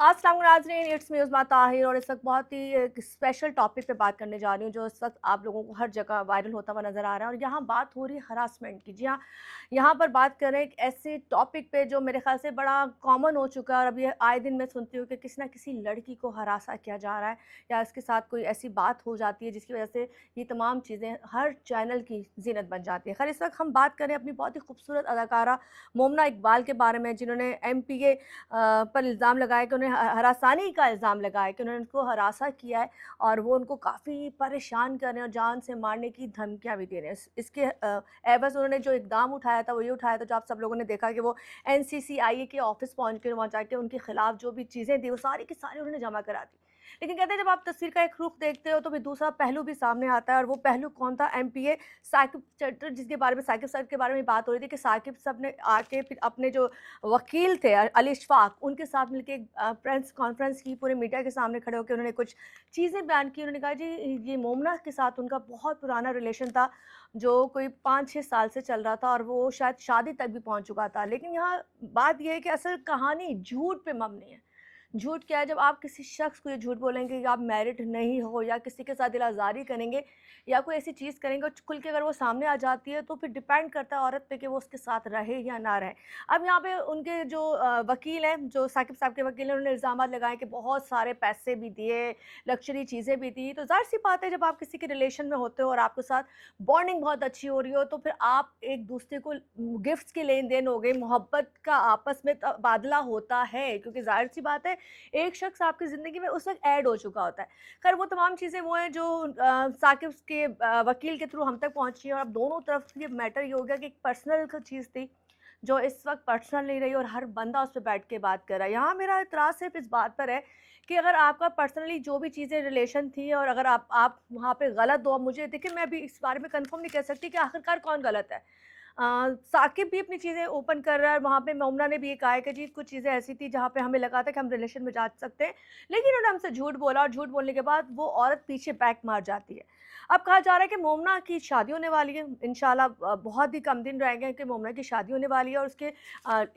अस्सलाम नाज़रीन, it's me उस्मा ताहिर और इस वक्त बहुत ही एक स्पेशल टॉपिक पे बात करने जा रही हूँ जो इस वक्त आप लोगों को हर जगह वायरल होता हुआ नज़र आ रहा है। और यहाँ बात हो रही है हरासमेंट की। जी हाँ, यहाँ पर बात करें एक ऐसे टॉपिक पे जो मेरे ख्याल से बड़ा कॉमन हो चुका है और अब ये आए दिन मैं सुनती हूँ कि किसी ना किसी लड़की को हरासा किया जा रहा है या इसके साथ कोई ऐसी बात हो जाती है जिसकी वजह से ये तमाम चीज़ें हर चैनल की जीनत बन जाती है। खैर, इस वक्त हम बात करें अपनी बहुत ही खूबसूरत अदाकारा मोमना इकबाल के बारे में, जिन्होंने MPA पर इल्ज़ाम लगाया कि उन्हें हरासानी का इल्ज़ाम लगाया कि उन्होंने उनको हरासा किया है और वो उनको काफ़ी परेशान कर रहे हैं और जान से मारने की धमकियाँ भी दे रहे हैं। इसके एवज़ उन्होंने जो इक़दाम उठाया था वो ये उठाया था, जो आप सब लोगों ने देखा कि वो NCCIA के ऑफ़िस पहुँच के वहाँ जाके उनके खिलाफ़ जो भी चीज़ें थी वो सारी की सारी उन्होंने जमा करा दी। लेकिन कहते हैं जब आप तस्वीर का एक रुख देखते हो तो फिर दूसरा पहलू भी सामने आता है और वो पहलू कौन था? MPA साकिब चटर, जिसके बारे में साकिब सर के बारे में बात हो रही थी कि साकिब साहब ने आके फिर अपने जो वकील थे अली इशफाक, उनके साथ मिलके एक प्रेस कॉन्फ्रेंस की, पूरे मीडिया के सामने खड़े होकर उन्होंने कुछ चीज़ें बयान की। उन्होंने कहा जी ये मोमना के साथ उनका बहुत पुराना रिलेशन था जो कोई 5-6 साल से चल रहा था और वो शायद शादी तक भी पहुंच चुका था। लेकिन यहाँ बात यह है कि असल कहानी झूठ पे मबनी है। झूठ क्या है? जब आप किसी शख्स को ये झूठ बोलेंगे कि आप मैरिड नहीं हो या किसी के साथ दिलाज़ारी करेंगे या कोई ऐसी चीज़ करेंगे और खुल के अगर वो सामने आ जाती है तो फिर डिपेंड करता है औरत पे कि वो उसके साथ रहे या ना रहे। अब यहाँ पे उनके जो वकील हैं, जो साकिब साहब के वकील हैं, उन्होंने इल्ज़ामात लगाए कि बहुत सारे पैसे भी दिए, लग्ज़री चीज़ें भी दी। तो ज़ाहिर-सी बात है जब आप किसी के रिलेशन में होते हो और आपके साथ बॉन्डिंग बहुत अच्छी हो रही हो तो फिर आप एक-दूसरे को गिफ्ट्स की लेन-देन हो गई, मोहब्बत का आपस में तबादला होता है, क्योंकि ज़ाहिर-सी बात है एक शख्स आपकी ज़िंदगी में उस वक़्त ऐड हो चुका होता है। खैर, वो तमाम चीज़ें वो हैं जो साकिब के वकील के थ्रू हम तक पहुँची हैं और अब दोनों तरफ ये मैटर ये हो गया कि एक पर्सनल क चीज़ थी, जो इस वक़्त पर्सनल नहीं रही और हर बंदा उस पे बैठ के बात कर रहा है। यहाँ मेरा एतराज़ सिर्फ़ इस बात पर है कि अगर आपका पर्सनली जो भी चीज़ें रिलेशन थी और अगर आप वहाँ पे गलत हो, अब मुझे देखिए मैं अभी इस बारे में कन्फ़र्म नहीं कह सकती कि आखिरकार कौन गलत है। साकिब भी अपनी चीज़ें ओपन कर रहा है और वहाँ पे मोमना ने भी ये कहा है कि जी कुछ चीज़ें ऐसी थी जहाँ पे हमें लगा था कि हम रिलेशन में जा सकते हैं, लेकिन उन्होंने हमसे झूठ बोला और झूठ बोलने के बाद वो औरत पीछे बैक मार जाती है। अब कहा जा रहा है कि मोमना की शादी होने वाली है, इंशाल्लाह बहुत ही कम दिन रह गए हैं कि मोमना की शादी होने वाली है और उसके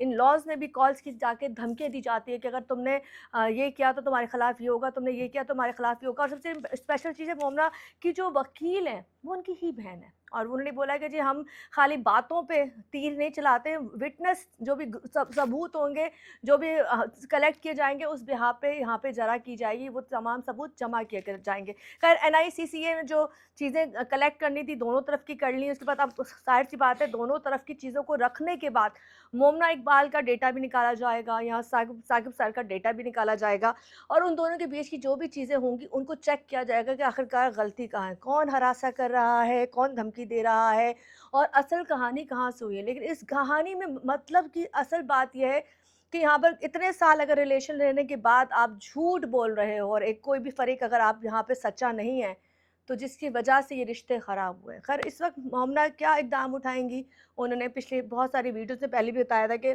इन-लॉज़ ने भी कॉल्स की जाके धमकियाँ दी जाती है कि अगर तुमने ये किया तो तुम्हारे खिलाफ ये होगा, तुमने ये किया तो तुम्हारे खिलाफ ये होगा। और सबसे स्पेशल चीज़ है, मोमना की जो वकील हैं वो उनकी ही बहन है और उन्होंने बोला कि जी हम खाली बातों पे तीर नहीं चलाते, विटनेस जो भी सबूत होंगे, जो भी कलेक्ट किए जाएँगे उस बिहाफ़ पे यहाँ पे जरा की जाएगी, वो तमाम सबूत जमा किए कर जाएँगे। खैर, NICCA ने जो चीज़ें कलेक्ट करनी थी दोनों तरफ की कर ली, उसके बाद अब ज़ाहिर-सी बात है दोनों तरफ की चीज़ों को रखने के बाद मोमना इकबाल का डेटा भी निकाला जाएगा, यहाँ साकिब साकिब सर का डेटा भी निकाला जाएगा और उन दोनों के बीच की जो भी चीज़ें होंगी उनको चेक किया जाएगा कि आखिरकार गलती कहाँ है, कौन हरासा कर रहा है, कौन धमकी दे रहा है और असल कहानी कहाँ से हुई है। लेकिन इस कहानी में मतलब की असल बात ये है कि यहाँ पर इतने साल अगर रिलेशन रहने के बाद आप झूठ बोल रहे हो और एक कोई भी फ़रीक अगर आप यहाँ पे सच्चा नहीं है, तो जिसकी वजह से ये रिश्ते ख़राब हुए। खैर, इस वक़्त मोमना क्या इक़दाम उठाएँगी? उन्होंने पिछले बहुत सारी वीडियोज़ में पहले भी बताया था कि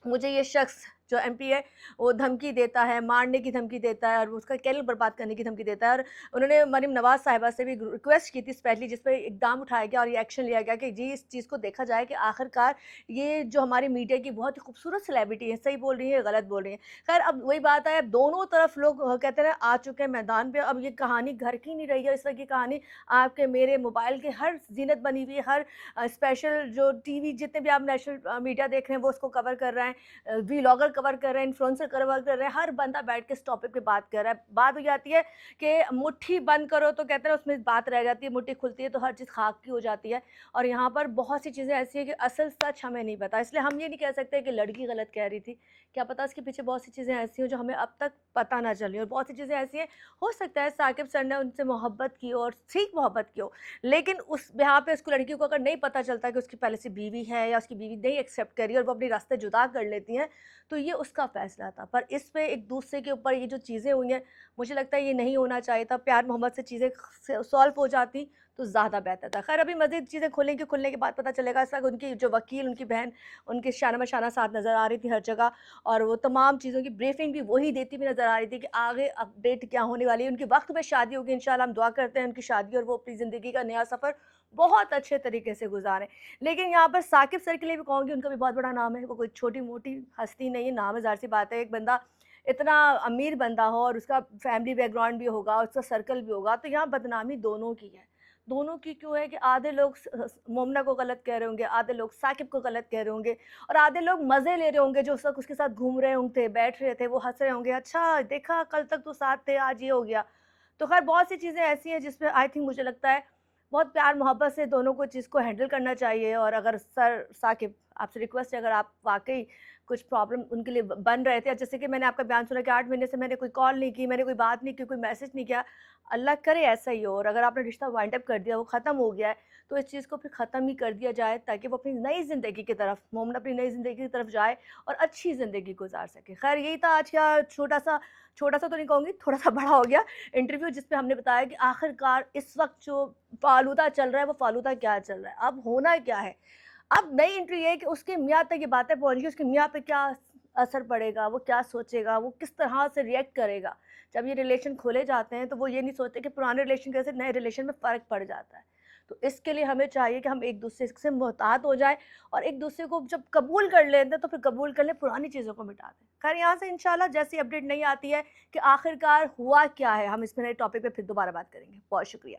मुझे ये शख्स जो MP है वो धमकी देता है, मारने की धमकी देता है और उसका कैरियर बर्बाद करने की धमकी देता है। और उन्होंने मरीम नवाज़ साहिबा से भी रिक्वेस्ट की थी स्पेशली, जिस पे इक़दाम उठाया गया और ये एक्शन लिया गया कि जी इस चीज़ को देखा जाए कि आखिरकार ये जो हमारी मीडिया की बहुत ही खूबसूरत सेलिब्रिटी है, सही बोल रही है या गलत बोल रही है। खैर, अब वही बात है, अब दोनों तरफ लोग कहते हैं ना आ चुके हैं मैदान पे। अब ये कहानी घर की नहीं रही है, इस वक़्त की कहानी आपके मेरे मोबाइल के हर ज़ीनत बनी हुई है, हर स्पेशल जो TV जितने भी आप नेशनल मीडिया देख रहे हैं वो उसको कवर कर रहे हैं, व्लॉगर कवर कर रहे हैं, इन्फ्लुएंसर कवर कर रहे हैं, हर बंदा बैठ के इस टॉपिक पे बात कर रहा है। बात हो जाती है कि मुट्ठी बंद करो तो कहते हैं उसमें बात रह जाती है, मुट्ठी खुलती है तो हर चीज़ खाक की हो जाती है। और यहाँ पर बहुत सी चीज़ें ऐसी हैं कि असल सच हमें नहीं पता, इसलिए हम ये नहीं कह सकते कि लड़की गलत कह रही थी। क्या पता इसके पीछे बहुत सी चीज़ें ऐसी हों जो हमें अब तक पता ना चली, और बहुत सी चीज़ें ऐसी हैं, हो सकता है साकिब सर ने उनसे मोहब्बत की हो और ठीक मोहब्बत की हो, लेकिन उस यहाँ पे उसको लड़की को अगर नहीं पता चलता कि उसकी पहले से बीवी है या उसकी बीवी नहीं एक्सेप्ट करी और वो अपने रास्ते जुदा कर लेती हैं, तो ये उसका फ़ैसला था। पर इस पे एक दूसरे के ऊपर ये जो चीज़ें हुई हैं, मुझे लगता है ये नहीं होना चाहिए था। प्यार मोहब्बत से चीज़ें सॉल्व हो जाती तो ज़्यादा बेहतर था। खैर, अभी मज़ीद चीज़ें खुलेंगी, खुलने के बाद पता चलेगा। इस वक़्त उनकी जो वकील, उनकी बहन, उनके शाना बशाना साथ नज़र आ रही थी हर जगह और वो तमाम चीज़ों की ब्रीफिंग भी वही देती हुई नज़र आ रही थी कि आगे अपडेट क्या होने वाली है। उनके वक़्त में शादी होगी, इंशाल्लाह हम दुआ करते हैं उनकी शादी और वो अपनी ज़िंदगी का नया सफ़र बहुत अच्छे तरीके से गुज़ारें। लेकिन यहाँ पर साकिब सर के लिए भी कहूँगी, उनका भी बहुत बड़ा नाम है, वो कोई छोटी-मोटी हस्ती नहीं है, नाम है, ज़ाहिर-सी बात है। एक बंदा इतना अमीर बंदा हो और उसका फैमिली बैकग्राउंड भी होगा और उसका सर्कल भी होगा, तो यहाँ बदनामी दोनों की है। दोनों की क्यों है कि आधे लोग मोमना को गलत कह रहे होंगे, आधे लोग साकिब को गलत कह रहे होंगे और आधे लोग मज़े ले रहे होंगे, जो उस वक़्त उसके साथ घूम रहे होंगे, बैठ रहे थे, वो हँस रहे होंगे, अच्छा देखा कल तक तो साथ थे, आज ये हो गया। तो ख़ैर बहुत सी चीज़ें ऐसी हैं जिसमें आई थिंक मुझे लगता है बहुत प्यार मोहब्बत से दोनों को चीज़ को हैंडल करना चाहिए। और अगर सर साकिब, आपसे रिक्वेस्ट है, अगर आप वाक़ई कुछ प्रॉब्लम उनके लिए बन रहे थे, जैसे कि मैंने आपका बयान सुना कि 8 महीने से मैंने कोई कॉल नहीं की, मैंने कोई बात नहीं की, कोई मैसेज नहीं किया। अल्लाह करे ऐसा ही हो, और अगर आपने रिश्ता वाइंड अप कर दिया, वो ख़त्म हो गया है, तो इस चीज़ को फिर ख़त्म ही कर दिया जाए ताकि वो अपनी नई ज़िंदगी की तरफ, मोमन अपनी नई ज़िंदगी की तरफ जाए और अच्छी ज़िंदगी गुज़ार सके। ख़ैर यही था आज का छोटा-सा तो नहीं कहूँगी, थोड़ा-सा बड़ा हो गया इंटरव्यू, जिस पे हमने बताया कि आखिरकार इस वक़्त जो फ़ालूदा चल रहा है, वो फ़ालूदा क्या चल रहा है, अब होना क्या है। अब नई एंट्री ये है कि उसके मियाँ तक ये बातें पहुँच गई, उसके मियाँ पे क्या असर पड़ेगा, वो क्या सोचेगा, वो किस तरह से रिएक्ट करेगा। जब ये रिलेशन खोले जाते हैं, तो वो ये नहीं सोचते कि पुराने रिलेशन कैसे नए रिलेशन में फ़र्क पड़ जाता है। तो इसके लिए हमें चाहिए कि हम एक-दूसरे से मोहतात हो जाएँ और एक-दूसरे को जब कबूल कर लेते हैं, तो फिर कबूल कर लें, पुरानी चीज़ों को मिटा दें। खैर यहाँ से इंशाल्लाह जैसी अपडेट नई आती है कि आखिरकार हुआ क्या है, हम इस पे नए टॉपिक पे फिर दोबारा बात करेंगे। बहुत शुक्रिया।